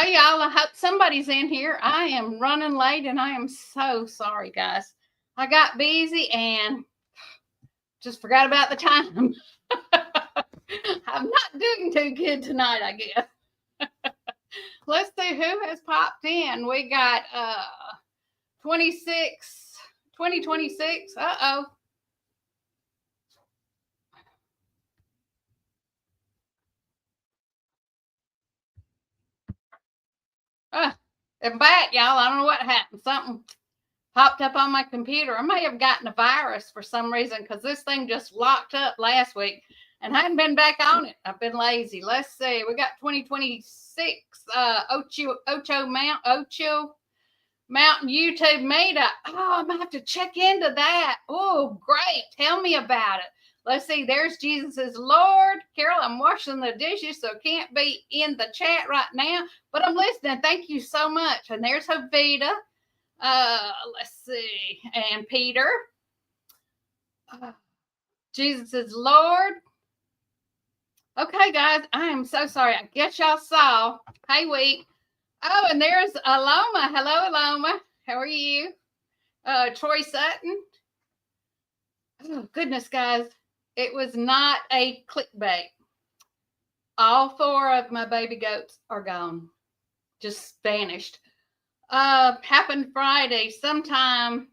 Well, y'all, I hope somebody's in here. I am running late and I am so sorry, guys. I got busy and just forgot about the time. I'm not doing too good tonight, I guess. Let's see who has popped in. We got 2026. Uh-oh. I'm back, y'all. I don't know what happened. Something popped up on my computer. I may have gotten a virus for some reason because this thing just locked up last week and I hadn't been back on it. I've been lazy. Let's see. We got 2026 Ocho Mountain YouTube Meetup. Oh, I'm going to have to check into that. Oh, great. Tell me about it. Let's see. There's Jesus is Lord. Carol, I'm washing the dishes, so can't be in the chat right now, but I'm listening. Thank you so much. And there's Havita. Let's see. And Peter. Jesus is Lord. Okay, guys. I am so sorry. I guess y'all saw. Hey, week. Oh, and there's Aloma. Hello, Aloma. How are you? Troy Sutton. Oh, goodness, guys. It was not a clickbait. All 4 of my baby goats are gone. Just vanished. Happened Friday sometime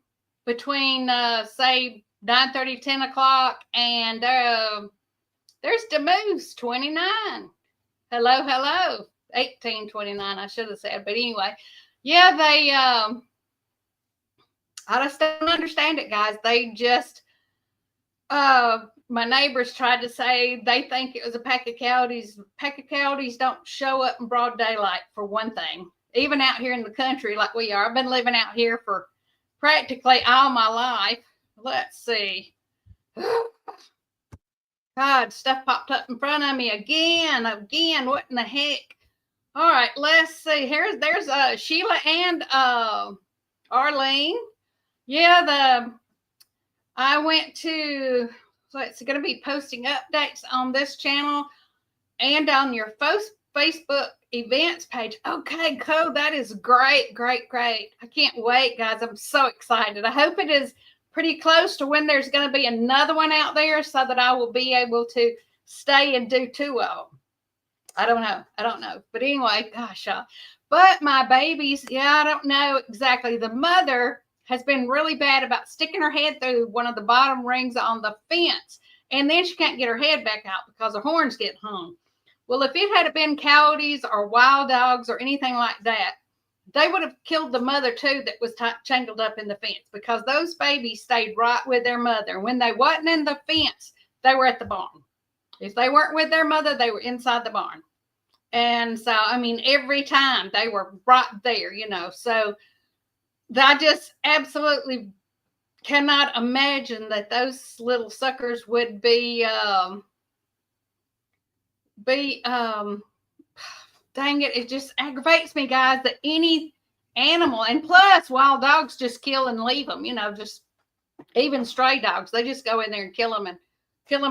between, say, 9:30, 10 o'clock. And there's Demoose, 29. Hello. 1829, I should have said. But anyway, yeah, they, I just don't understand it, guys. They just, my neighbors tried to say they think it was a pack of coyotes. Pack of coyotes don't show up in broad daylight, for one thing. Even out here in the country like we are. I've been living out here for practically all my life. Let's see. God, stuff popped up in front of me again. What in the heck? All right, let's see. There's Sheila and Arlene. Yeah, I went to, so it's going to be posting updates on this channel and on your Facebook events page. Okay, cool. That is great. I can't wait, guys. I'm so excited. I hope it is pretty close to when there's going to be another one out there so that I will be able to stay and do 2 of them. I don't know. But anyway, gosh, but my babies, yeah, I don't know exactly. The mother has been really bad about sticking her head through one of the bottom rings on the fence. And then she can't get her head back out because her horns get hung. Well, if it had been coyotes or wild dogs or anything like that, they would have killed the mother too that was tangled up in the fence, because those babies stayed right with their mother. When they wasn't in the fence, they were at the barn. If they weren't with their mother, they were inside the barn. And so, I mean, every time they were right there, So I just absolutely cannot imagine that those little suckers would be dang it, it just aggravates me, guys, that any animal, and plus wild dogs just kill and leave them, just even stray dogs, they just go in there and kill them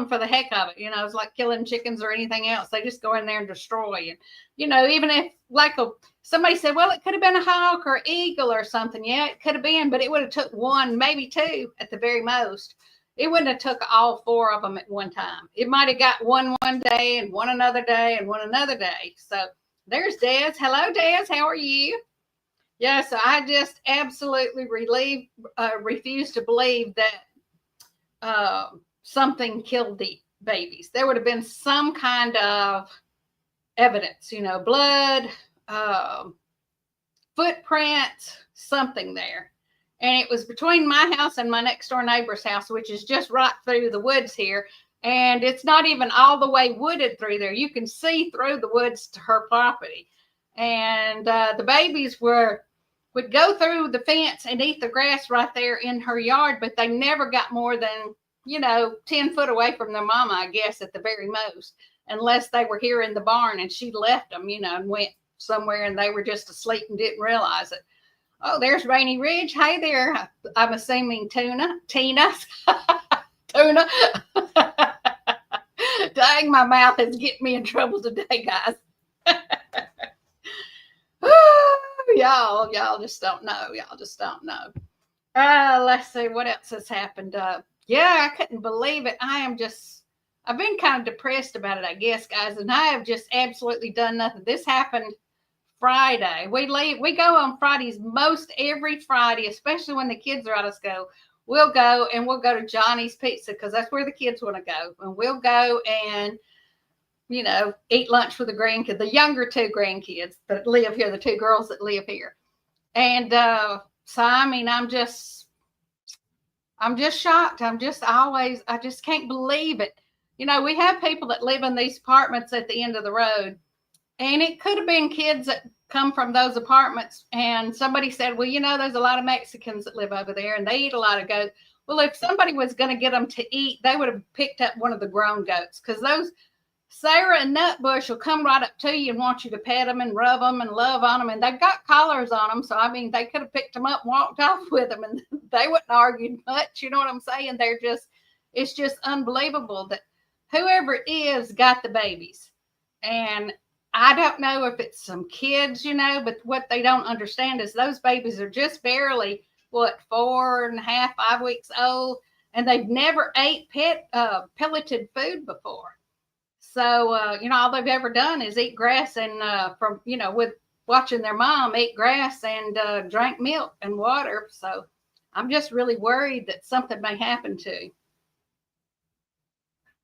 for the heck of it. It's like killing chickens or anything else. They just go in there and destroy. And, even if like somebody said, well, it could have been a hawk or eagle or something. Yeah, it could have been, but it would have took 1, maybe 2 at the very most. It wouldn't have took all 4 of them at one time. It might have got one day and one another day and one another day. So there's Des. Hello, Des. How are you? Yeah, so I just absolutely refuse to believe that something killed the babies. There would have been some kind of evidence, blood, footprints, something there. And it was between my house and my next door neighbor's house, which is just right through the woods here. And it's not even all the way wooded through there. You can see through the woods to her property. And the babies would go through the fence and eat the grass right there in her yard, but they never got more than 10 foot away from their mama, I guess, at the very most, unless they were here in the barn and she left them, and went somewhere and they were just asleep and didn't realize it. Oh, there's Rainy Ridge. Hey there. I'm assuming Tina. Tuna. Dang, my mouth is getting me in trouble today, guys. Y'all just don't know. Y'all just don't know. Let's see what else has happened. Yeah, I couldn't believe it. I've been kind of depressed about it, I guess, guys, and I have just absolutely done nothing. This happened Friday. We go on Fridays most every Friday, especially when the kids are out of school. We'll go to Johnny's Pizza because that's where the kids want to go. And we'll go and, eat lunch with the grandkids, the younger two grandkids that live here, the two girls that live here. And so, I mean, I'm just shocked. I just can't believe it. We have people that live in these apartments at the end of the road, and it could have been kids that come from those apartments. And somebody said, well, there's a lot of Mexicans that live over there and they eat a lot of goats. Well, if somebody was going to get them to eat, they would have picked up one of the grown goats, because those Sarah and Nutbush will come right up to you and want you to pet them and rub them and love on them. And they've got collars on them. So, I mean, they could have picked them up and walked off with them and they wouldn't argue much. You know what I'm saying? It's just unbelievable that whoever it is got the babies. And I don't know if it's some kids, but what they don't understand is those babies are just barely, 4.5, 5 weeks old, and they've never ate pelleted food before. So, all they've ever done is eat grass and with watching their mom eat grass and drank milk and water. So I'm just really worried that something may happen to him.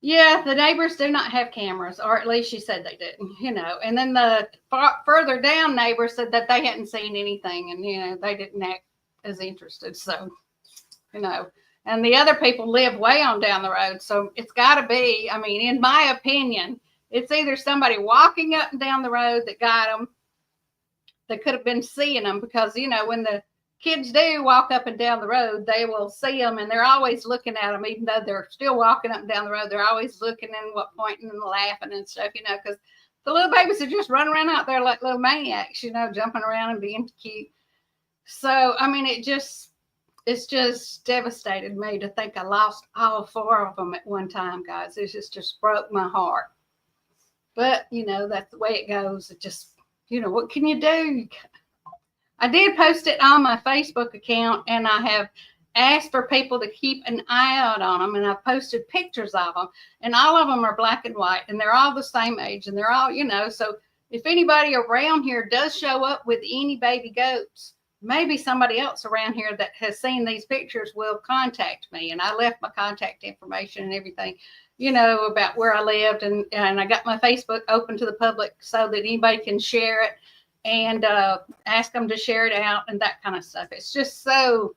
Yeah, the neighbors do not have cameras, or at least she said they didn't, And then the further down neighbor said that they hadn't seen anything, and, they didn't act as interested. So, and the other people live way on down the road. So it's got to be, I mean, in my opinion, it's either somebody walking up and down the road that got them, that could have been seeing them, because, when the kids do walk up and down the road, they will see them, and they're always looking at them, even though they're still walking up and down the road. They're always looking and pointing and laughing and stuff, because the little babies are just running around out there like little maniacs, jumping around and being cute. So, I mean, it's just devastated me to think I lost all 4 of them at one time, guys. It just broke my heart. But, that's the way it goes. It just, what can you do? I did post it on my Facebook account, and I have asked for people to keep an eye out on them, and I've posted pictures of them, and all of them are black and white, and they're all the same age, and they're all, so if anybody around here does show up with any baby goats, maybe somebody else around here that has seen these pictures will contact me. And I left my contact information and everything, about where I lived, and I got my Facebook open to the public so that anybody can share it, and ask them to share it out and that kind of stuff. It's just so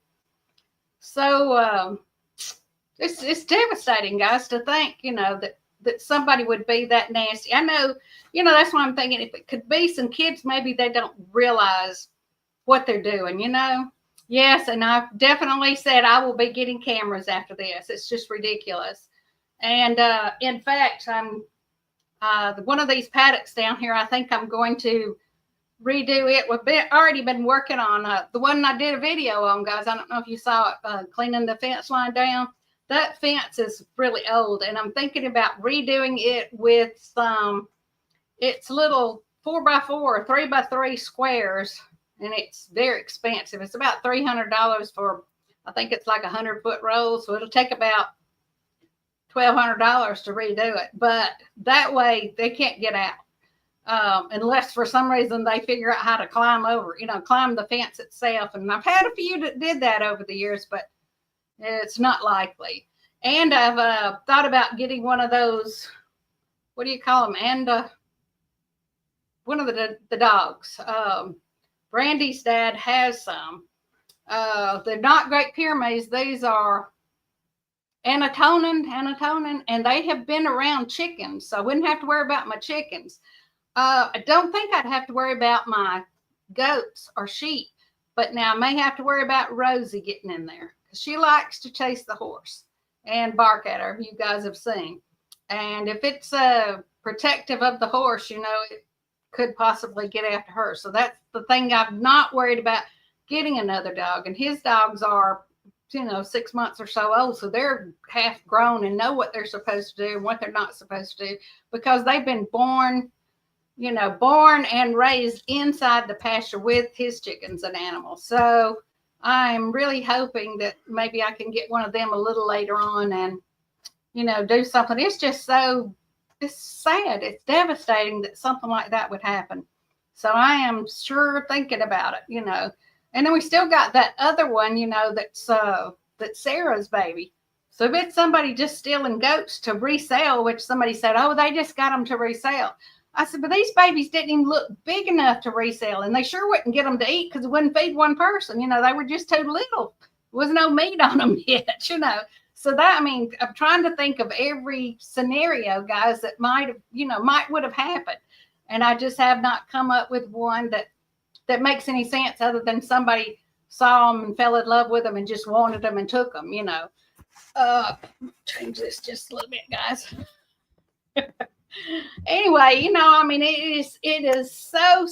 it's devastating, guys, to think, that somebody would be that nasty. I know, that's why I'm thinking, if it could be some kids, maybe they don't realize what they're doing, Yes, and I've definitely said I will be getting cameras after this. It's just ridiculous. And in fact, I'm one of these paddocks down here, I think I'm going to redo it. We've already been working on the one I did a video on, guys. I don't know if you saw it, cleaning the fence line down. That fence is really old, and I'm thinking about redoing it with it's little 4x4, 3x3 squares, and it's very expensive. It's about $300 for, I think it's like 100-foot roll, so it'll take about $1,200 to redo it. But that way they can't get out. Unless for some reason they figure out how to climb over, climb the fence itself. And I've had a few that did that over the years, but it's not likely. And I've thought about getting one of those, what do you call them? And one of the dogs. Brandy's dad has some. They're not Great Pyrenees. These are Anatonin, and they have been around chickens, so I wouldn't have to worry about my chickens. I don't think I'd have to worry about my goats or sheep, but now I may have to worry about Rosie getting in there, because she likes to chase the horse and bark at her. You guys have seen. And if it's protective of the horse, it could possibly get after her. So that's the thing I'm not worried about, getting another dog. And his dogs are, 6 months or so old. So they're half grown and know what they're supposed to do and what they're not supposed to do, because they've been born, born and raised inside the pasture with his chickens and animals. So I'm really hoping that maybe I can get one of them a little later on and, do something. It's just it's sad. It's devastating that something like that would happen. So I am sure thinking about it, And then we still got that other one, that's Sarah's baby. So if it's somebody just stealing goats to resell, which somebody said, oh, they just got them to resell. I said, but these babies didn't even look big enough to resell, and they sure wouldn't get them to eat because it wouldn't feed one person. They were just too little. There was no meat on them yet, So I'm trying to think of every scenario, guys, that might would have happened. And I just have not come up with one that makes any sense other than somebody saw them and fell in love with them and just wanted them and took them, Change this just a little bit, guys. Anyway, it is so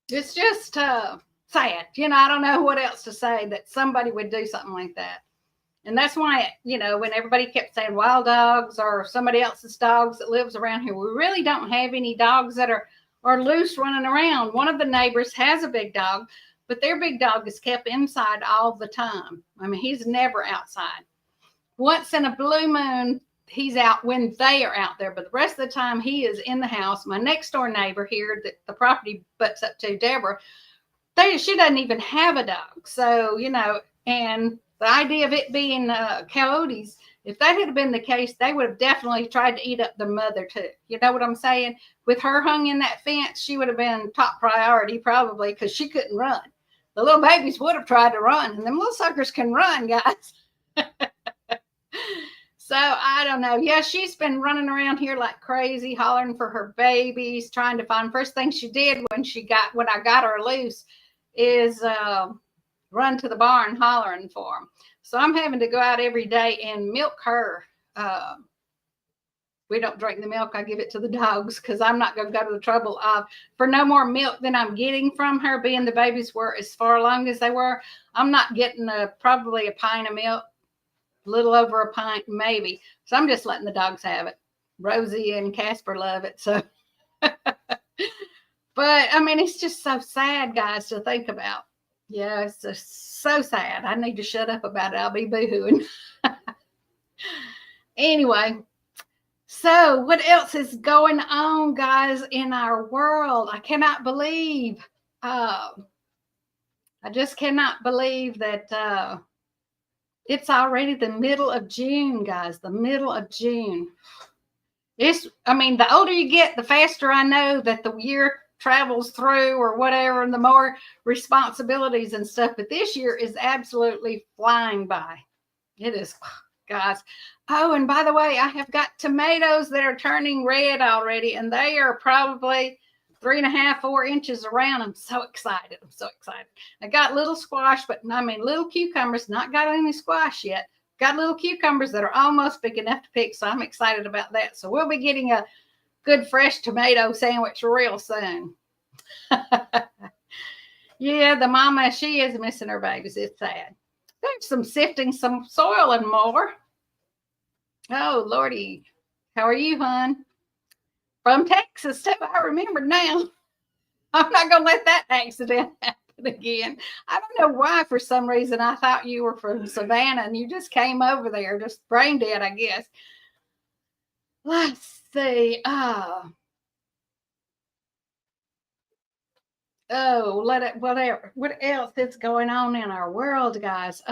it's just sad. I don't know what else to say that somebody would do something like that. And that's why, when everybody kept saying wild dogs or somebody else's dogs that lives around here, we really don't have any dogs that are loose running around. One of the neighbors has a big dog, but their big dog is kept inside all the time. He's never outside. Once in a blue moon, he's out when they are out there, but the rest of the time he is in the house. My next door neighbor here that the property butts up to, Deborah, she doesn't even have a dog. So, and the idea of it being coyotes, if that had been the case, they would have definitely tried to eat up the mother too. You know what I'm saying? With her hung in that fence, she would have been top priority probably because she couldn't run. The little babies would have tried to run, and them little suckers can run, guys. So I don't know. Yeah, she's been running around here like crazy, hollering for her babies, trying to find. First thing she did when I got her loose is run to the barn hollering for them. So I'm having to go out every day and milk her. We don't drink the milk. I give it to the dogs because I'm not going to go to the trouble of for no more milk than I'm getting from her. Being the babies were as far along as they were, I'm not getting probably a pint of milk. Little over a pint, maybe. So I'm just letting the dogs have it. Rosie and Casper love it. So, but it's just so sad, guys, to think about. Yeah, it's just so sad. I need to shut up about it. I'll be boohooing. Anyway, so what else is going on, guys, in our world? I cannot believe. I just cannot believe that. It's already the middle of June, guys, the middle of June. The older you get, the faster I know that the year travels through or whatever, and the more responsibilities and stuff. But this year is absolutely flying by. It is, guys. Oh, and by the way, I have got tomatoes that are turning red already, and they are probably 3.5, 4 inches around. I'm so excited. I got little squash, but little cucumbers, not got any squash yet. Got little cucumbers that are almost big enough to pick. So I'm excited about that. So we'll be getting a good fresh tomato sandwich real soon. Yeah, the mama, she is missing her babies. It's sad. There's some sifting some soil and more. Oh, Lordy. How are you, hon? From Texas, too. I remember now. I'm not going to let that accident happen again. I don't know why, for some reason, I thought you were from Savannah and you just came over there, just brain dead, I guess. Let's see. Whatever. What else is going on in our world, guys?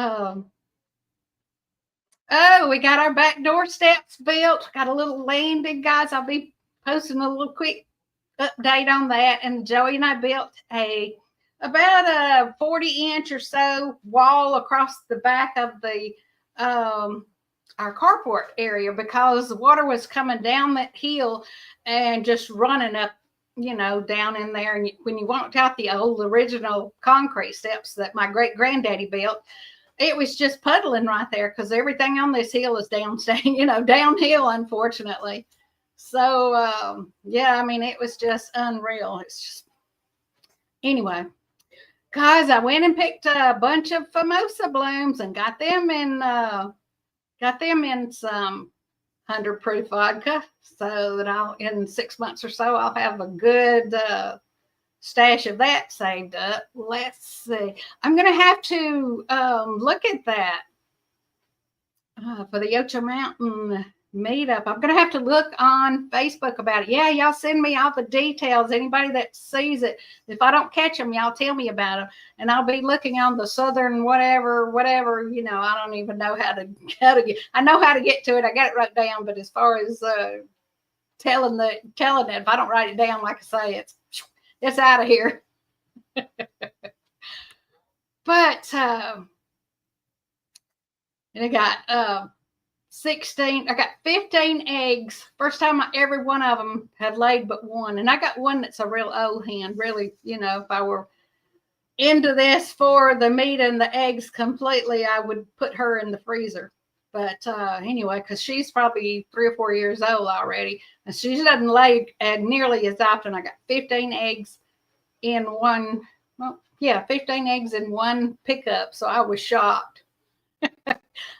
We got our back door steps built. Got a little landing, guys. I'll be posting a little quick update on that. And Joey and I built about a 40-inch or so wall across the back of the our carport area because the water was coming down that hill and just running up, down in there. And when you walked out the old original concrete steps that my great granddaddy built, it was just puddling right there because everything on this hill is downhill, unfortunately. So, it was just unreal. It's just, anyway, guys, I went and picked a bunch of Famosa blooms and got them in some 100 proof vodka so that in 6 months or so, I'll have a good stash of that saved up. Let's see. I'm going to have to look at that for the Yocho Mountain meetup. I'm going to have to look on Facebook about it. Yeah, y'all send me all the details. Anybody that sees it, if I don't catch them, y'all tell me about them. And I'll be looking on the Southern whatever, I don't even know how to get, I know how to get to it. I got it wrote down, but as far as telling it, if I don't write it down, like I say, it's out of here. But and I got 16, I got 15 eggs. First time every one of them had laid but one. And I got one that's a real old hen. Really, if I were into this for the meat and the eggs completely, I would put her in the freezer. But anyway, because she's probably 3 or 4 years old already. And she doesn't lay nearly as often. I got 15 eggs in one. Well, yeah, 15 eggs in one pickup. So I was shocked.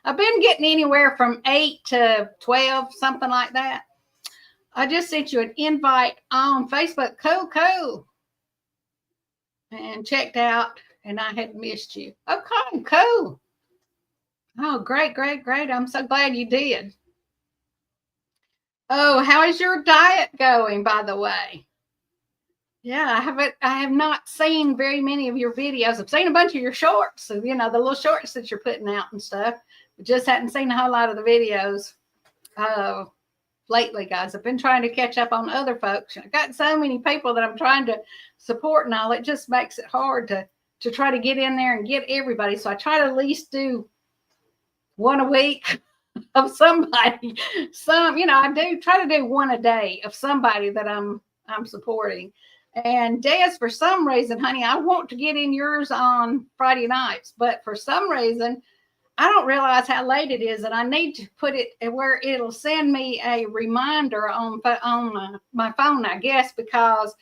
I've been getting anywhere from 8 to 12, something like that. I just sent you an invite on Facebook. Cool. And checked out, and I had missed you. Okay, cool. Oh, great. I'm so glad you did. Oh, how is your diet going, by the way? Yeah, I have not seen very many of your videos. I've seen a bunch of your shorts, the little shorts that you're putting out and stuff. Just hadn't seen a whole lot of the videos lately, guys. I've been trying to catch up on other folks. I've got so many people that I'm trying to support and all. It just makes it hard to try to get in there and get everybody. So I try to at least do one a week of somebody. I do try to do one a day of somebody that I'm supporting. And Des, for some reason, honey, I want to get in yours on Friday nights, but for some reason, I don't realize how late it is, and I need to put it where it'll send me a reminder on my phone, I guess, because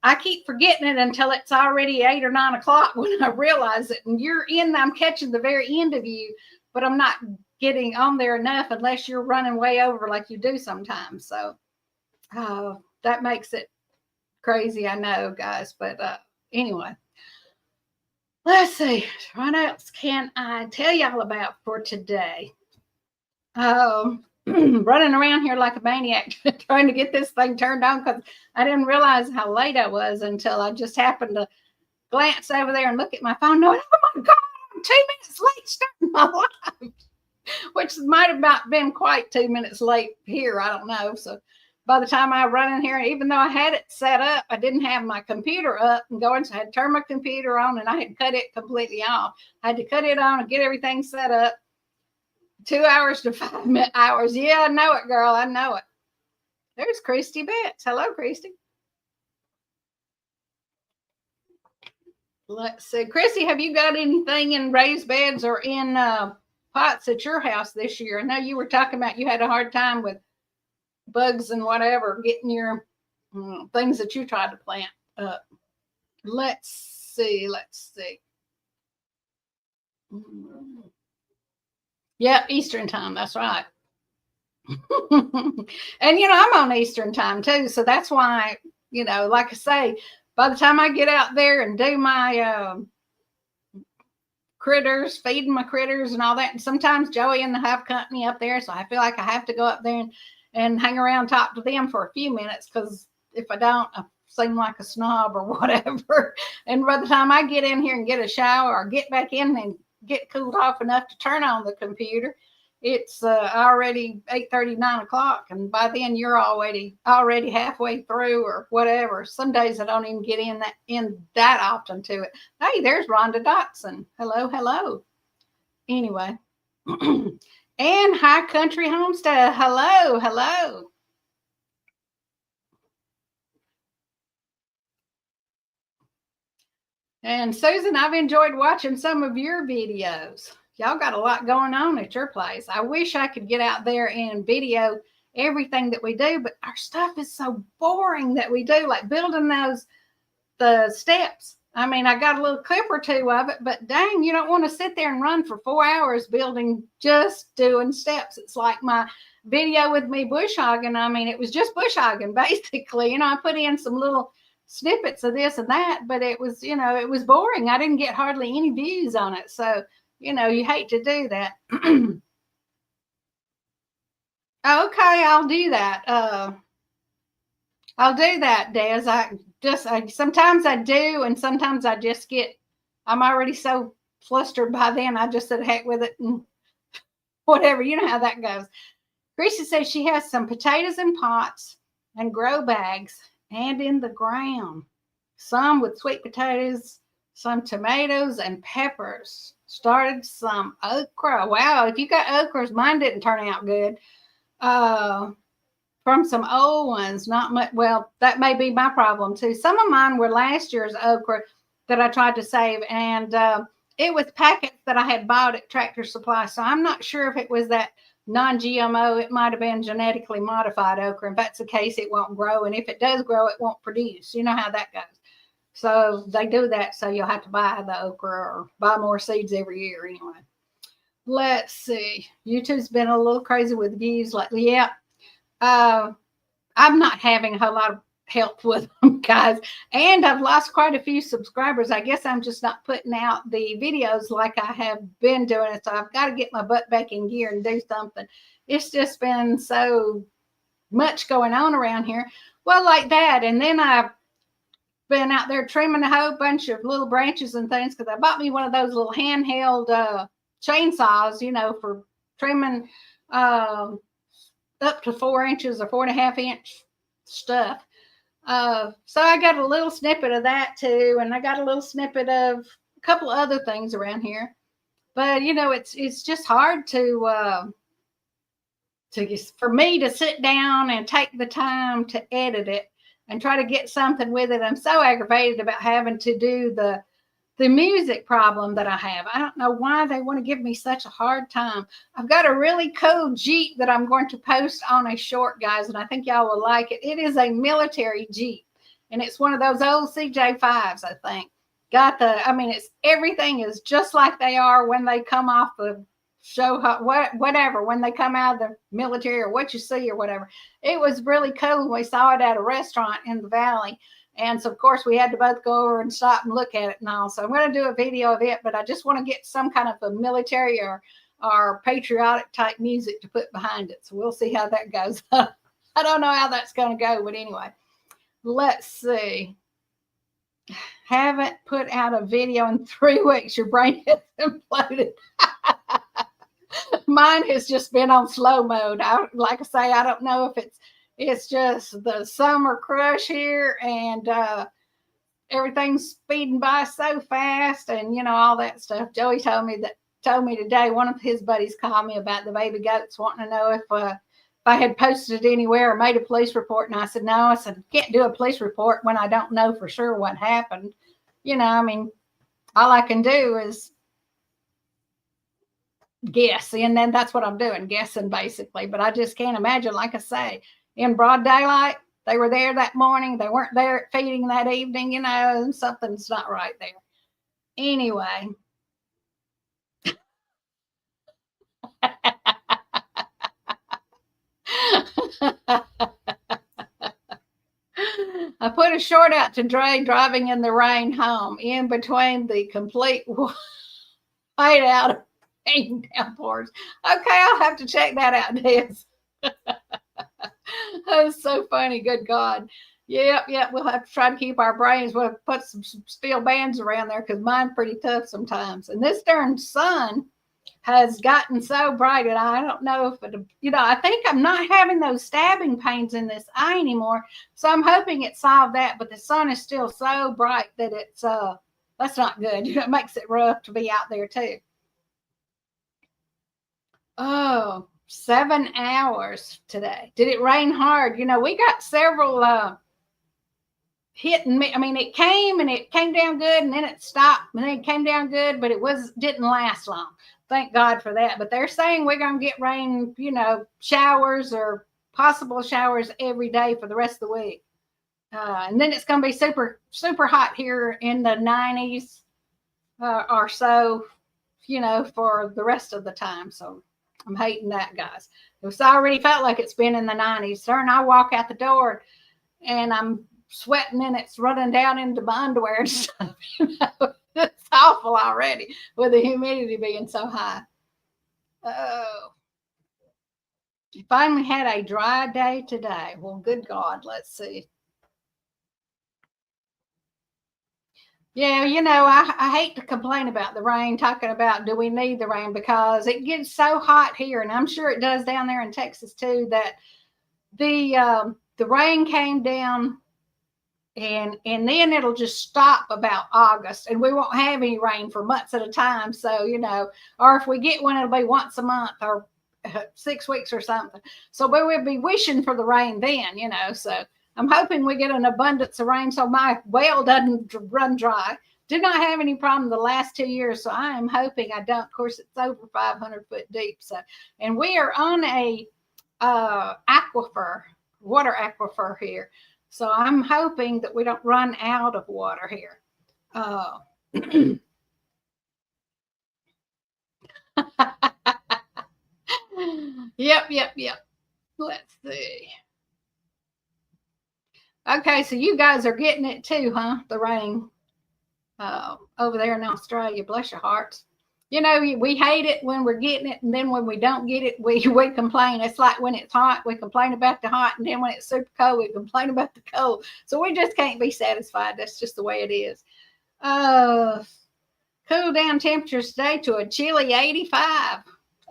I keep forgetting it until it's already 8 or 9 o'clock when I realize it. And I'm catching the very end of you, but I'm not getting on there enough unless you're running way over like you do sometimes. So that makes it crazy, I know, guys. But anyway. Let's see, what else can I tell y'all about for today? Running around here like a maniac trying to get this thing turned on because I didn't realize how late I was until I just happened to glance over there and look at my phone. Oh my God, I'm 2 minutes late starting my live, which might have been quite 2 minutes late here. I don't know. So by the time I run in here, even though I had it set up, I didn't have my computer up and going. So I had to turn my computer on and I had cut it completely off. I had to cut it on and get everything set up. 2 hours to 5 hours. Yeah, I know it, girl. I know it. There's Christy Betts. Hello, Christy. Let's see. Christy, have you got anything in raised beds or in pots at your house this year? I know you were talking about you had a hard time with bugs and whatever getting your things that you tried to plant up. Let's see. Yeah, Eastern time. That's right. And I'm on Eastern time too, so that's why like I say, by the time I get out there and do my critters, feeding my critters and all that, and sometimes Joey and the have company up there, so I feel like I have to go up there and hang around, talk to them for a few minutes, because if I don't, I seem like a snob or whatever. And by the time I get in here and get a shower or get back in and get cooled off enough to turn on the computer, it's already 8:30, 9 o'clock, and by then you're already halfway through or whatever. Some days I don't even get in that often to it. Hey, there's Rhonda Dotson. Hello. Anyway. And High Country Homestead. Hello. And Susan, I've enjoyed watching some of your videos. Y'all got a lot going on at your place. I wish I could get out there and video everything that we do, but our stuff is so boring that we do, like building the steps. I mean, I got a little clip or two of it, but dang, you don't want to sit there and run for 4 hours just doing steps. It's like my video with me bush hogging. I mean, it was just bush hogging basically. I put in some little snippets of this and that, but it was, it was boring. I didn't get hardly any views on it. So, you hate to do that. Okay, I'll do that. I'll do that, Des. Sometimes I do, and sometimes I'm already so flustered by then. I just said heck with it and whatever. You know how that goes. Gracie says she has some potatoes in pots and grow bags and in the ground. Some with sweet potatoes, some tomatoes and peppers. Started some okra. Wow, if you got okras, mine didn't turn out good. From some old ones, not much. Well, that may be my problem too. Some of mine were last year's okra that I tried to save, and it was packets that I had bought at Tractor Supply. So I'm not sure if it was that non-GMO. It might have been genetically modified okra. If that's the case, it won't grow, and if it does grow, it won't produce. You know how that goes. So they do that, so you'll have to buy the okra or buy more seeds every year anyway. Let's see. YouTube's been a little crazy with views lately. Yeah. I'm not having a whole lot of help with them, guys. And I've lost quite a few subscribers. I guess I'm just not putting out the videos like I have been doing it. So I've got to get my butt back in gear and do something. It's just been so much going on around here. Well, like that. And then I've been out there trimming a whole bunch of little branches and things because I bought me one of those little handheld chainsaws, for trimming up to 4 inches or 4.5 inch stuff. So I got a little snippet of that too, and I got a little snippet of a couple of other things around here. But it's just hard for me to sit down and take the time to edit it and try to get something with it. I'm so aggravated about having to do the music problem that I have. I don't know why they want to give me such a hard time. I've got a really cool Jeep that I'm going to post on a short, guys, and I think y'all will like it. It is a military Jeep, and it's one of those old CJ5s, I think. Everything is just like they are when they come off the show, whatever, when they come out of the military or what you see or whatever. It was really cool. We saw it at a restaurant in the valley. And so, of course, we had to both go over and stop and look at it and all. So I'm going to do a video of it, but I just want to get some kind of a military or patriotic type music to put behind it. So we'll see how that goes. I don't know how that's going to go, but anyway, let's see. Haven't put out a video in 3 weeks. Your brain has imploded. Mine has just been on slow mode. Like I say, I don't know if it's just the summer crush here and everything's speeding by so fast and all that stuff. Joey told me today, one of his buddies called me about the baby goats, wanting to know if I had posted it anywhere or made a police report. And I said, no. I said, can't do a police report when I don't know for sure what happened. All I can do is guess, and then that's what I'm doing, guessing basically. But I just can't imagine, like I say, in broad daylight, they were there that morning, they weren't there at feeding that evening, and something's not right there. Anyway. I put a short out today driving in the rain home in between the complete whiteout of rain downpours. Okay, I'll have to check that out, Des. That was so funny. Good God. Yep. We'll have to try to keep our brains. We'll put some steel bands around there because mine's pretty tough sometimes. And this darn sun has gotten so bright, and I don't know if it, I think I'm not having those stabbing pains in this eye anymore. So I'm hoping it solved that. But the sun is still so bright that it's that's not good. It makes it rough to be out there too. Oh, 7 hours today. Did it rain hard? We got several hit and miss. It came and it came down good, and then it stopped, and then it came down good, but it didn't last long. Thank God for that. But they're saying we're going to get rain, showers or possible showers every day for the rest of the week. And then it's going to be super, super hot here in the 90s or so, for the rest of the time. So I'm hating that, guys. It's already felt like it's been in the 90s. Sir, and I walk out the door and I'm sweating and it's running down into my underwear and stuff. It's awful already with the humidity being so high. Oh, finally had a dry day today. Well, good God, let's see. Yeah, I hate to complain about the rain, talking about do we need the rain, because it gets so hot here, and I'm sure it does down there in Texas too, that the rain came down and then it'll just stop about August, and we won't have any rain for months at a time. So, or if we get one, it'll be once a month or 6 weeks or something. So we will be wishing for the rain then, so I'm hoping we get an abundance of rain so my well doesn't run dry. Did not have any problem the last 2 years, so I am hoping I don't. Of course, it's over 500 foot deep. So, and we are on a water aquifer here. So I'm hoping that we don't run out of water here. Yep. Let's see. Okay, so you guys are getting it too, huh? The rain over there in Australia. Bless your hearts. We hate it when we're getting it, and then when we don't get it, we complain. It's like when it's hot, we complain about the hot, and then when it's super cold, we complain about the cold. So we just can't be satisfied. That's just the way it is. Cool down temperatures today to a chilly 85.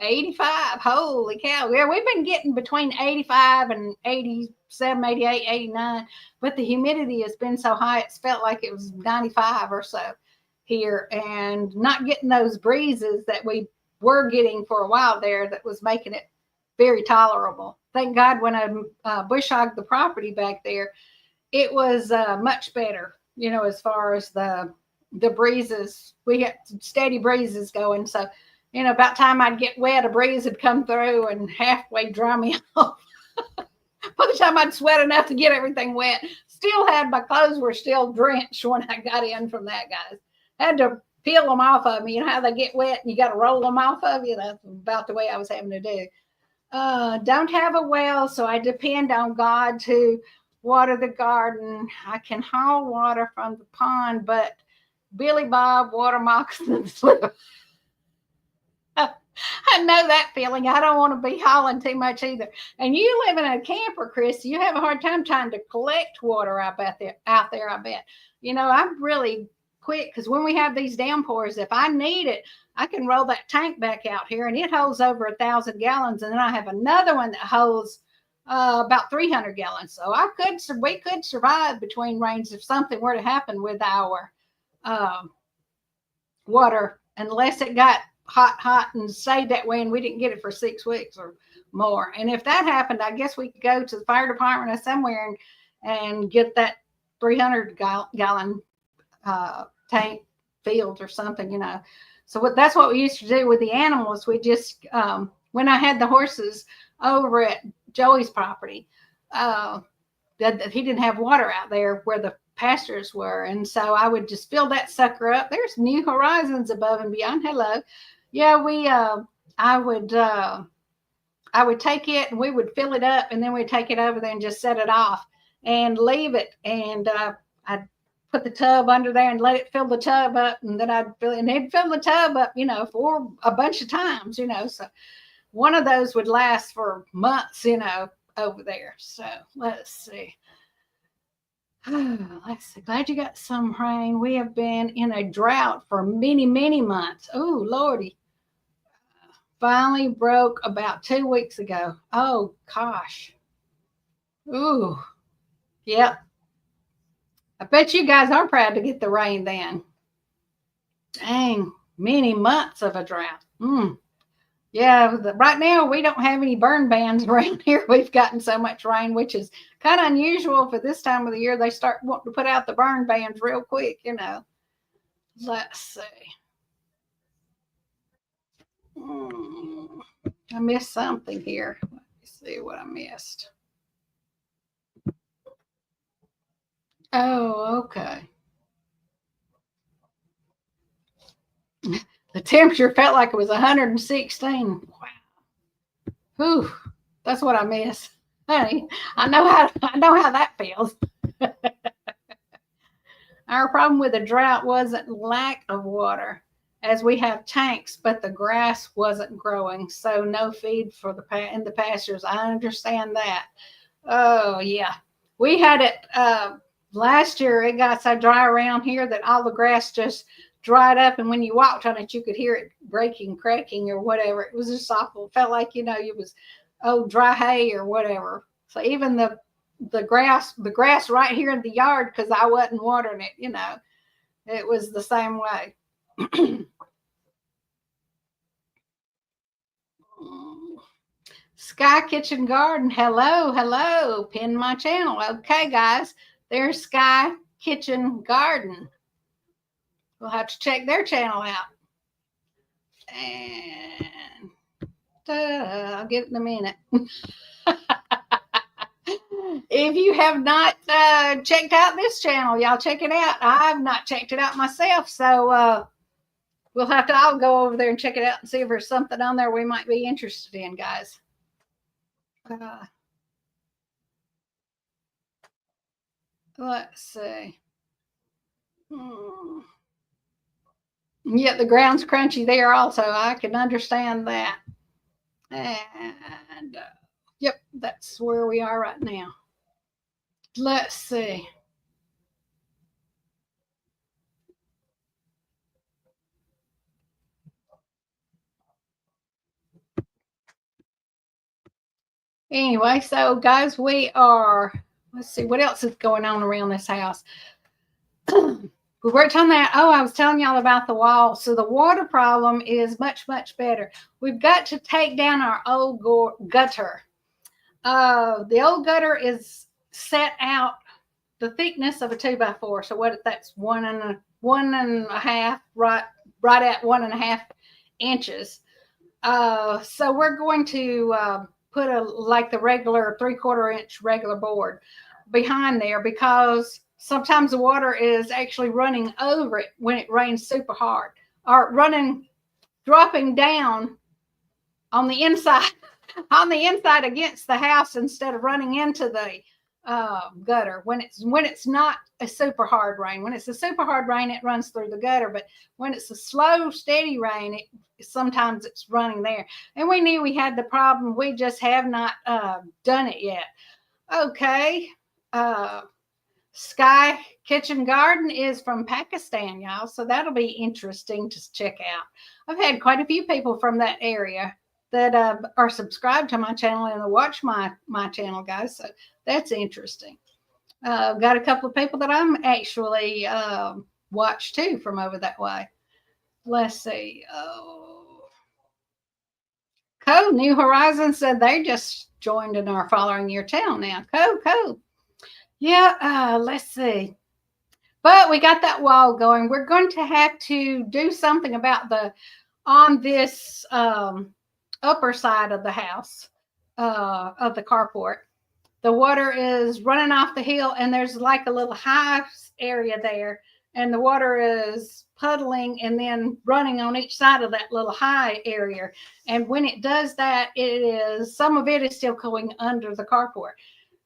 85. Holy cow. Yeah, we've been getting between 85 and 87, 88, 89, but the humidity has been so high, it's felt like it was 95 or so here, and not getting those breezes that we were getting for a while there that was making it very tolerable. Thank God when I bush hogged the property back there, it was much better, as far as the breezes. We had steady breezes going, so about time I'd get wet, a breeze would come through and halfway dry me off. By the time I'd sweat enough to get everything wet, still had my clothes were still drenched when I got in from that, guys. Had to peel them off of me. You know how they get wet and you got to roll them off of you? That's about the way I was having to do. Don't have a well, so I depend on God to water the garden. I can haul water from the pond, but Billy Bob water moccasins live. I know that feeling. I don't want to be hauling too much either. And you live in a camper, Chris, you have a hard time trying to collect water out there, I bet. I'm really quick, because when we have these downpours, if I need it, I can roll that tank back out here and it holds over 1,000 gallons. And then I have another one that holds about 300 gallons. So we could survive between rains if something were to happen with our water, unless it got hot and stayed that way and we didn't get it for 6 weeks or more. And if that happened, I guess we could go to the fire department or somewhere and get that 300 gallon tank filled or something, So that's what we used to do with the animals. We just, when I had the horses over at Joey's property, that he didn't have water out there where the pastures were. And so I would just fill that sucker up. There's New Horizons above and beyond. Hello. Yeah, I would take it and we would fill it up, and then we'd take it over there and just set it off and leave it. And I'd put the tub under there and let it fill the tub up, and then I'd fill it, and it'd fill the tub up, for a bunch of times, So one of those would last for months, over there. So let's see. Let's see. Glad you got some rain. We have been in a drought for many, many months. Oh, Lordy. Finally broke about 2 weeks ago. Oh, gosh. Ooh. Yep. I bet you guys are proud to get the rain then. Dang. Many months of a drought. Yeah, right now we don't have any burn bans around here. We've gotten so much rain, which is kind of unusual for this time of the year. They start wanting to put out the burn bans real quick, Let's see. I missed something here. Let me see what I missed. Oh, okay. The temperature felt like it was 116. Wow. Whew, that's what I miss. Honey, I know how that feels. Our problem with the drought wasn't lack of water, as we have tanks, but the grass wasn't growing, so no feed for in the pastures. I understand that. Oh yeah, we had it last year. It got so dry around here that all the grass just dried up, and when you walked on it, you could hear it breaking, cracking, or whatever. It was just awful. It felt like it was dry hay or whatever. So even the grass right here in the yard, because I wasn't watering it, it was the same way. Sky Kitchen Garden, hello, pin my channel. Okay, guys, there's Sky Kitchen Garden. We'll have to check their channel out. And I'll get it in a minute. If you have not checked out this channel, y'all check it out. I've not checked it out myself, so we'll have to all go over there and check it out and see if there's something on there we might be interested in, guys. Let's see. Yeah, the ground's crunchy there also. I can understand that. And yep, that's where we are right now. Let's see. Anyway, so guys, let's see what else is going on around this house. We worked on that. Oh, I was telling y'all about the wall. So the water problem is much, much better. We've got to take down our old gutter. The old gutter is set out the thickness of a 2x4. So that's one and a half, right at 1.5 inches. So we're going to put like the regular 3/4 inch regular board behind there, because sometimes the water is actually running over it when it rains super hard, or dropping down on the inside against the house instead of running into the gutter. When it's not a super hard rain. When it's a super hard rain, it runs through the gutter, but when it's a slow, steady rain, sometimes it's running there. And we knew we had the problem. We just have not done it yet. Okay. Sky Kitchen Garden is from Pakistan, y'all. So that'll be interesting to check out. I've had quite a few people from that area that are subscribed to my channel and watch my channel, guys. So that's interesting. I've got a couple of people that I'm actually watch too from over that way. Let's see. New Horizons said they just joined and are following your channel now. Cool. Yeah, let's see. But we got that wall going. We're going to have to do something about on this upper side of the house, of the carport. The water is running off the hill, and there's like a little high area there, and the water is puddling and then running on each side of that little high area. And when it does that, some of it is still going under the carport.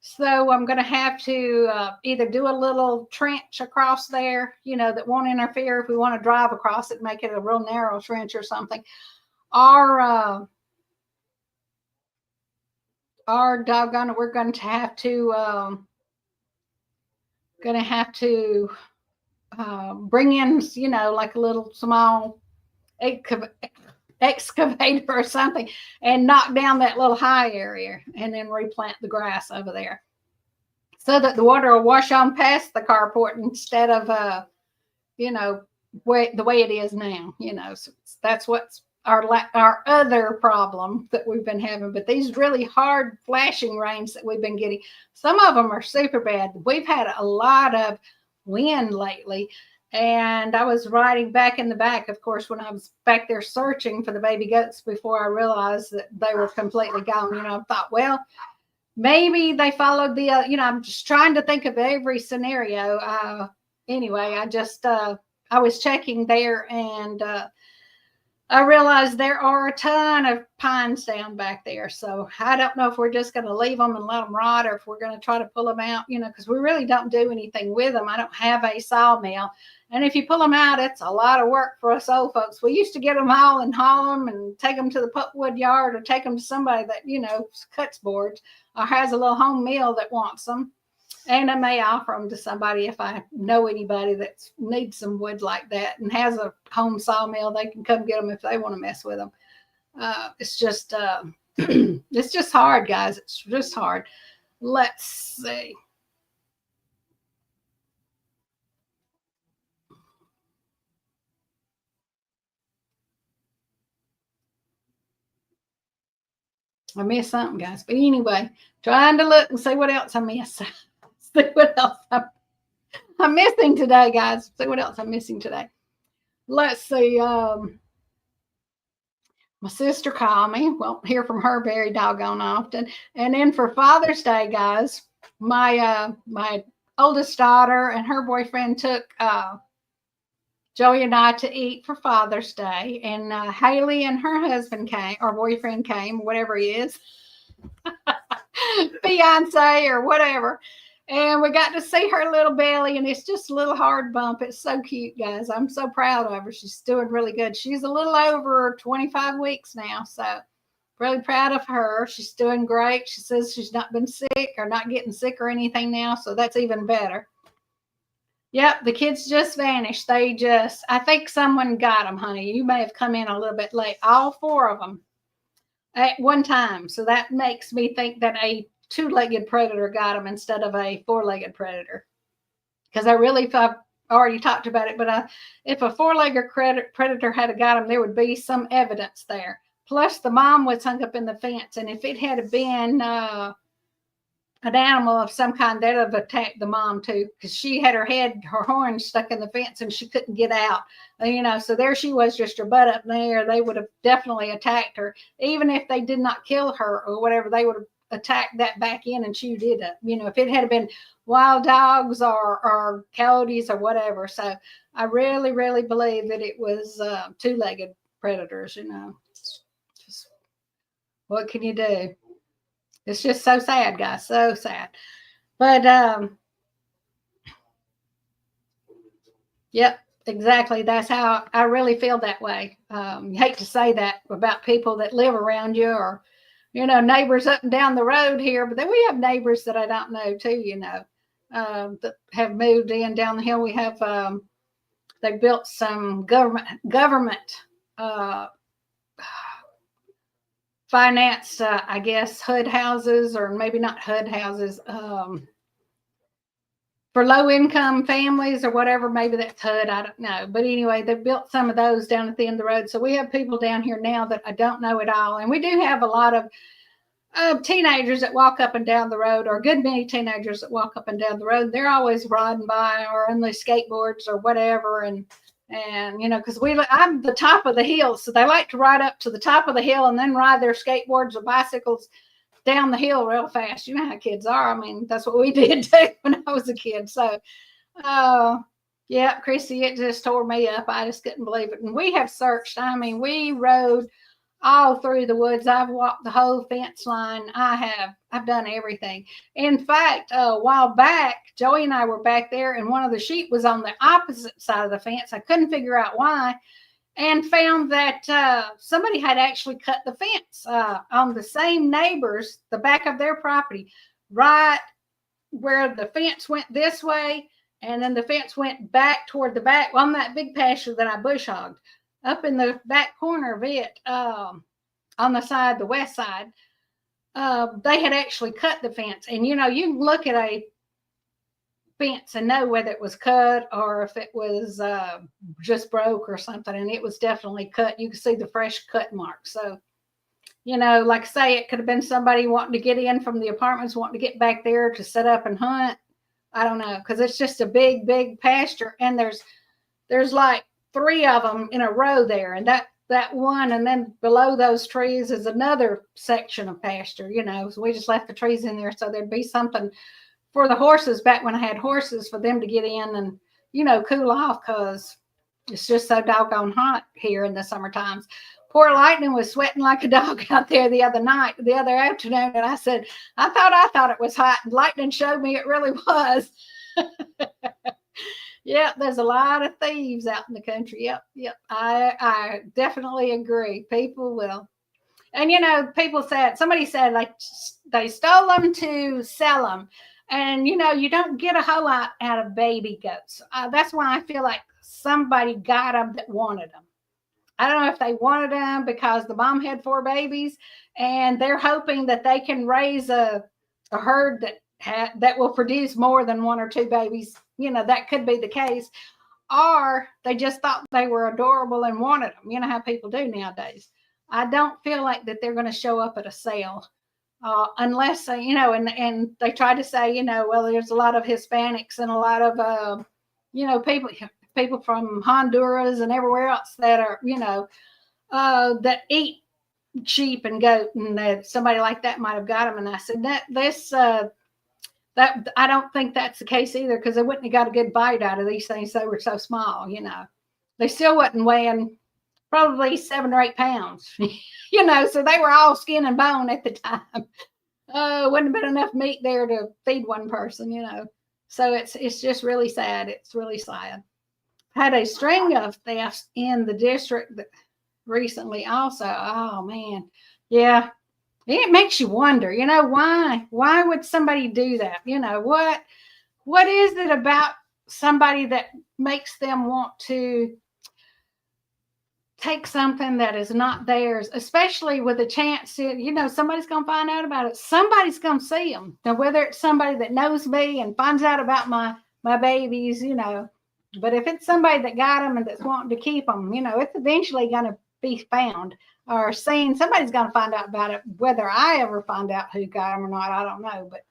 So I'm going to have to either do a little trench across there, that won't interfere if we want to drive across it, make it a real narrow trench or something. Or doggone it, we're going to have to bring in, like a little small excavator or something and knock down that little high area and then replant the grass over there, so that the water will wash on past the carport instead of the way it is now. So that's what's our other problem that we've been having. But these really hard flashing rains that we've been getting, some of them are super bad. We've had a lot of wind lately. And I was riding back in the back, of course, when I was back there searching for the baby goats before I realized that they were completely gone. I thought, well, maybe they followed the, I'm just trying to think of every scenario. Anyway, I was checking there, and I realize there are a ton of pines down back there. So I don't know if we're just going to leave them and let them rot, or if we're going to try to pull them out, because we really don't do anything with them. I don't have a sawmill. And if you pull them out, it's a lot of work for us old folks. We used to get them all and haul them and take them to the pulpwood yard, or take them to somebody that, cuts boards or has a little home mill that wants them. And I may offer them to somebody if I know anybody that needs some wood like that and has a home sawmill. They can come get them if they want to mess with them. It's just it's just hard, guys. It's just hard. Let's see. I missed something, guys. But anyway, trying to look and see what else I missed. See what else I'm missing today, guys. See what else I'm missing today. Let's see. My sister called me. Won't hear from her very doggone often. And then for Father's Day, guys, my oldest daughter and her boyfriend took Joey and I to eat for Father's Day. And Haley and her husband came, or boyfriend came, whatever he is, fiance or whatever. And we got to see her little belly, and it's just a little hard bump. It's so cute, guys. I'm so proud of her. She's doing really good. She's a little over 25 weeks now, so really proud of her. She's doing great. She says she's not been sick or not getting sick or anything now, so that's even better. Yep, the kids just vanished. I think someone got them, honey. You may have come in a little bit late. All four of them at one time. So that makes me think that a two-legged predator got them instead of a four-legged predator. Because I've already talked about it, but if a four-legged predator had got them, there would be some evidence there. Plus, the mom was hung up in the fence, and if it had been an animal of some kind, that would have attacked the mom too, because she had her horns stuck in the fence, and she couldn't get out. So there she was, just her butt up there. They would have definitely attacked her, even if they did not kill her or whatever. They would have attacked that back in and chewed it up. If it had been wild dogs or coyotes or whatever. So I really, really believe that it was two-legged predators. Just, what can you do? It's just so sad, guys. So sad. But yep, exactly. That's how I really feel that way. You hate to say that about people that live around you, or neighbors up and down the road here, but then we have neighbors that I don't know too, that have moved in down the hill. We have, they built some government financed, I guess, HUD houses, or maybe not HUD houses, for low income families or whatever. Maybe that's HUD, I don't know. But anyway, they built some of those down at the end of the road. So we have people down here now that I don't know at all. And we do have a lot of teenagers that walk up and down the road, or a good many teenagers that walk up and down the road. They're always riding by or on their skateboards or whatever. And because I'm the top of the hill, so they like to ride up to the top of the hill and then ride their skateboards or bicycles down the hill real fast. You know how kids are. I mean, that's what we did too when I was a kid. So, yeah, Chrissy, it just tore me up. I just couldn't believe it. And we have searched. I mean, we rode all through the woods. I've walked the whole fence line. I've done everything. In fact, a while back, Joey and I were back there, and one of the sheep was on the opposite side of the fence. I couldn't figure out why, and found that somebody had actually cut the fence on the same neighbors, the back of their property, right where the fence went this way, and then the fence went back toward the back on that big pasture that I bush hogged. Up in the back corner of it, on the west side, they had actually cut the fence. And, you can look at a fence and know whether it was cut or if it was just broke or something. And it was definitely cut. You could see the fresh cut marks. So, like I say, it could have been somebody wanting to get in from the apartments, wanting to get back there to set up and hunt. I don't know, because it's just a big, big pasture. And there's like 3 of them in a row there, and that one, and then below those trees is another section of pasture. So we just left the trees in there so there'd be something for the horses back when I had horses, for them to get in and cool off, because It's just so doggone hot here in the summer times. Poor Lightning was sweating like a dog out there the other afternoon, and I said, I thought it was hot, and Lightning showed me it really was. Yep, there's a lot of thieves out in the country. Yep. I definitely agree. People will. And somebody said like they stole them to sell them. And you don't get a whole lot out of baby goats. That's why I feel like somebody got them that wanted them. I don't know if they wanted them because the mom had 4 babies and they're hoping that they can raise a herd that will produce more than 1 or 2 babies. That could be the case. Or they just thought they were adorable and wanted them. You know how people do nowadays. I don't feel like that they're going to show up at a sale unless, and they try to say, well, there's a lot of Hispanics and a lot of, people from Honduras and everywhere else that are, that eat sheep and goat, and that somebody like that might have got them. And I said that I don't think that's the case either, because they wouldn't have got a good bite out of these things. They were so small, They still wasn't weighing probably 7 or 8 pounds, so they were all skin and bone at the time. Wouldn't have been enough meat there to feed one person, So it's just really sad. It's really sad. Had a string of thefts in the district recently also. Oh man. Yeah. It makes you wonder, why would somebody do that? What is it about somebody that makes them want to take something that is not theirs, especially with a chance to, somebody's going to find out about it. Somebody's going to see them. Now, whether it's somebody that knows me and finds out about my babies, but if it's somebody that got them and that's wanting to keep them, it's eventually going to be found or seen. Somebody's going to find out about it. Whether I ever find out who got them or not, I don't know. But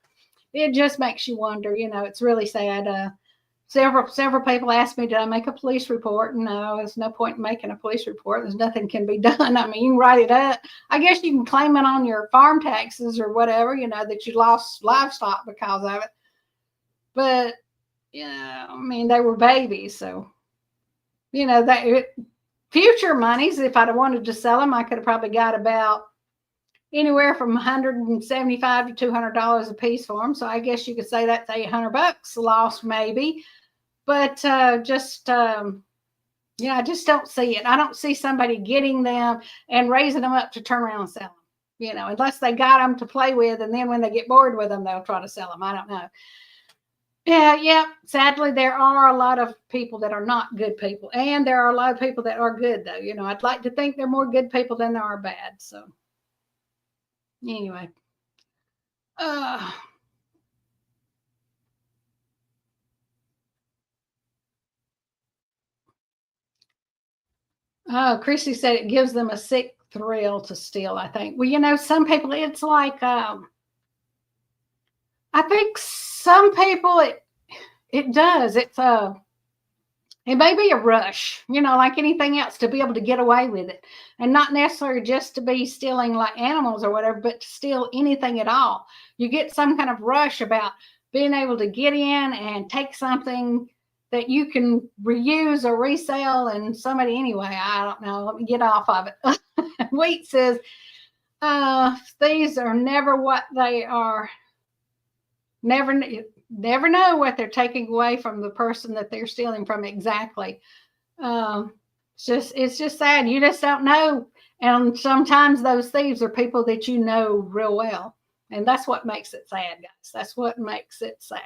it just makes you wonder. It's really sad. Several people asked me, did I make a police report? No, there's no point in making a police report. There's nothing can be done. I mean, you can write it up. I guess you can claim it on your farm taxes or whatever, that you lost livestock because of it. But, I mean, they were babies. So, future monies, if I'd have wanted to sell them, I could have probably got about anywhere from $175 to $200 a piece for them. So I guess you could say that's $800 lost maybe. But I just don't see it. I don't see somebody getting them and raising them up to turn around and sell them, unless they got them to play with. And then when they get bored with them, they'll try to sell them. I don't know. Yeah. Sadly, there are a lot of people that are not good people. And there are a lot of people that are good, though. I'd like to think there are more good people than there are bad. So anyway. Oh, Chrissy said it gives them a sick thrill to steal, I think. Well, some people, it's like, I think some people, it does. It may be a rush, like anything else, to be able to get away with it. And not necessarily just to be stealing like animals or whatever, but to steal anything at all. You get some kind of rush about being able to get in and take something that you can reuse or resell, and somebody, anyway, I don't know, let me get off of it. Wheat says, these are never what they are. Never know what they're taking away from the person that they're stealing from exactly. It's just sad. You just don't know. And sometimes those thieves are people that you know real well. And that's what makes it sad, guys. That's what makes it sad.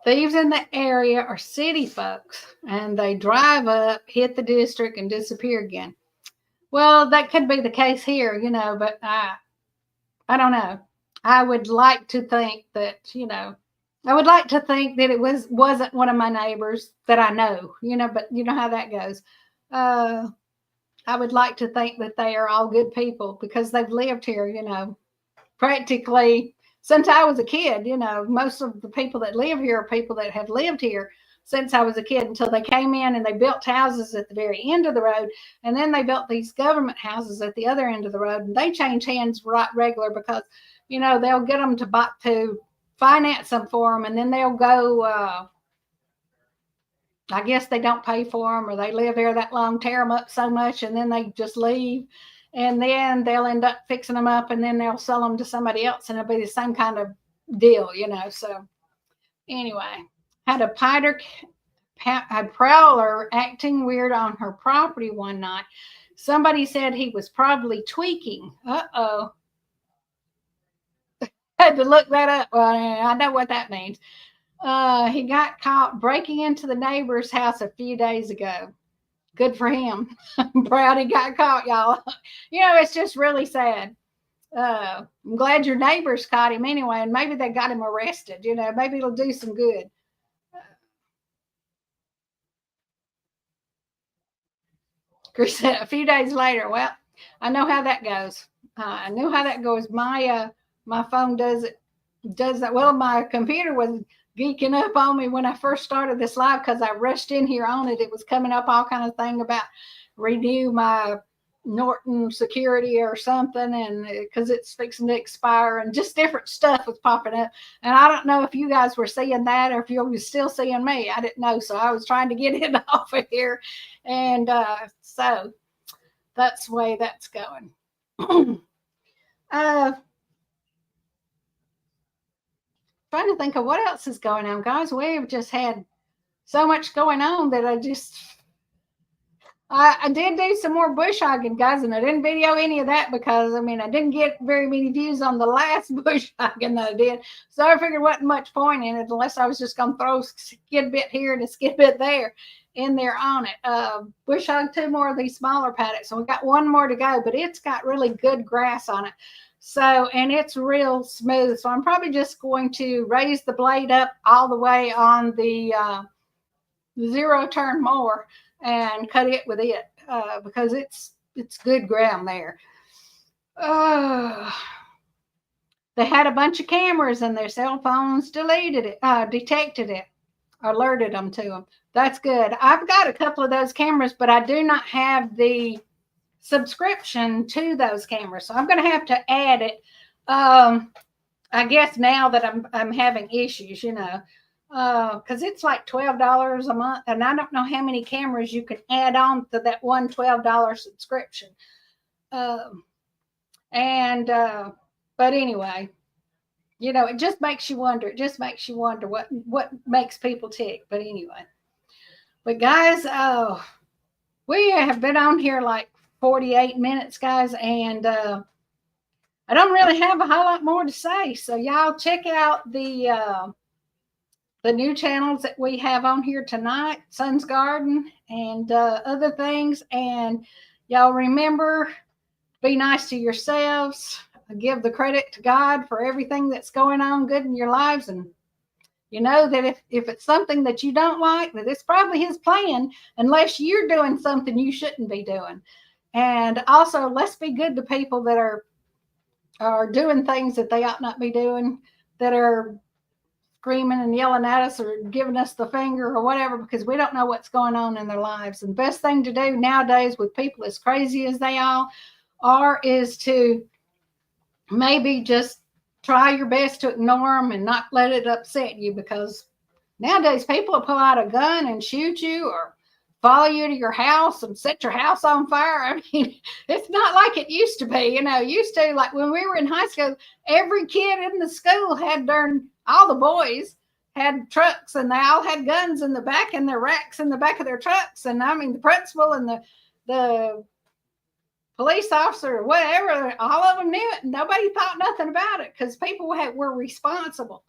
Thieves in the area are city folks, and they drive up, hit the district, and disappear again. Well, that could be the case here, but I don't know. I would like to think that, it wasn't one of my neighbors that I know, but you know how that goes. I would like to think that they are all good people because they've lived here, practically since I was a kid. Most of the people that live here are people that have lived here since I was a kid, until they came in and they built houses at the very end of the road. And then they built these government houses at the other end of the road, and they change hands right regular because, they'll get them to finance them for them, and then they'll go. I guess they don't pay for them, or they live there that long, tear them up so much, and then they just leave. And then they'll end up fixing them up, and then they'll sell them to somebody else, and it'll be the same kind of deal, So anyway, had a prowler acting weird on her property one night. Somebody said he was probably tweaking. Uh-oh. Had to look that up. Well, I know what that means. He got caught breaking into the neighbor's house a few days ago. Good for him. I'm proud he got caught, y'all. It's just really sad. I'm glad your neighbors caught him anyway, and maybe they got him arrested. Maybe it'll do some good. Chris said a few days later. Well, I know how that goes. I knew how that goes. My phone does that. Well, my computer was geeking up on me when I first started this live because I rushed in here on it. It was coming up all kind of thing about renew my Norton security or something, and because it's fixing to expire, and just different stuff was popping up. And I don't know if you guys were seeing that or if you were still seeing me. I didn't know, so I was trying to get it off of here, and so that's the way that's going. Trying to think of what else is going on, guys. We've just had so much going on that I did do some more bush hogging, guys, and I didn't video any of that because, I didn't get very many views on the last bush hogging that I did. So I figured wasn't much point in it unless I was just going to throw a skid bit here and a skid bit there in there on it. Bush hogged 2 more of these smaller paddocks, and we got 1 more to go, but it's got really good grass on it. So, and it's real smooth. So I'm probably just going to raise the blade up all the way on the 0-turn mower and cut it with it because it's good ground there. They had a bunch of cameras and their cell phones detected it, alerted them to them. That's good. I've got a couple of those cameras, but I do not have the subscription to those cameras, so I'm going to have to add it. I guess now that I'm having issues, because it's like $12 a month, and I don't know how many cameras you can add on to that one $12 subscription. But anyway, it just makes you wonder. It just makes you wonder what makes people tick. But anyway, guys, we have been on here like 48 minutes, guys, and I don't really have a whole lot more to say. So y'all check out the new channels that we have on here tonight, Sun's Garden and other things. And y'all remember, be nice to yourselves. Give the credit to God for everything that's going on good in your lives. And that if it's something that you don't like, that it's probably his plan, unless you're doing something you shouldn't be doing. And also, let's be good to people that are doing things that they ought not be doing, that are screaming and yelling at us or giving us the finger or whatever, because we don't know what's going on in their lives. And the best thing to do nowadays with people as crazy as they all are is to maybe just try your best to ignore them and not let it upset you, because nowadays people will pull out a gun and shoot you or follow you to your house and set your house on fire. It's not like it used to be. Used to, like when we were in high school, every kid in the school all the boys had trucks, and they all had guns in the back and their racks in the back of their trucks. And the principal and the police officer or whatever, all of them knew it, and nobody thought nothing about it because people were responsible.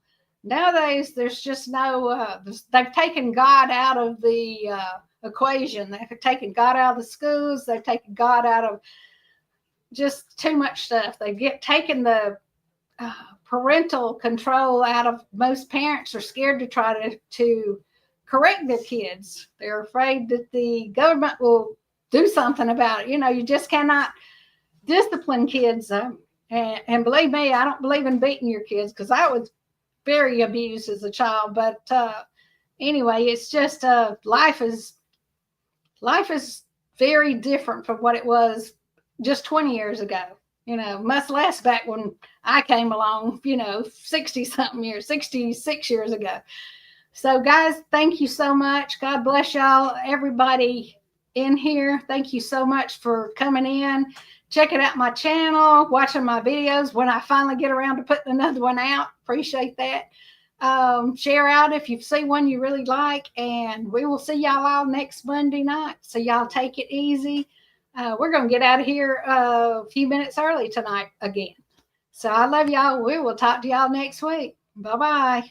Nowadays, there's just no, they've taken God out of the equation. They've taken God out of the schools. They've taken God out of just too much stuff. They've taken the parental control out of most parents. Are scared to try to correct their kids. They're afraid that the government will do something about it. You just cannot discipline kids. And believe me, I don't believe in beating your kids because I was very abused as a child. But anyway, it's just life is very different from what it was just 20 years ago. You know, must last back when I came along, 60 something years, 66 years ago. So, guys, thank you so much. God bless y'all, everybody in here. Thank you so much for coming in, checking out my channel, watching my videos when I finally get around to putting another one out. Appreciate that. Share out if you see one you really like, and we will see y'all all next Monday night. So y'all take it easy. We're going to get out of here a few minutes early tonight again. So I love y'all. We will talk to y'all next week. Bye-bye.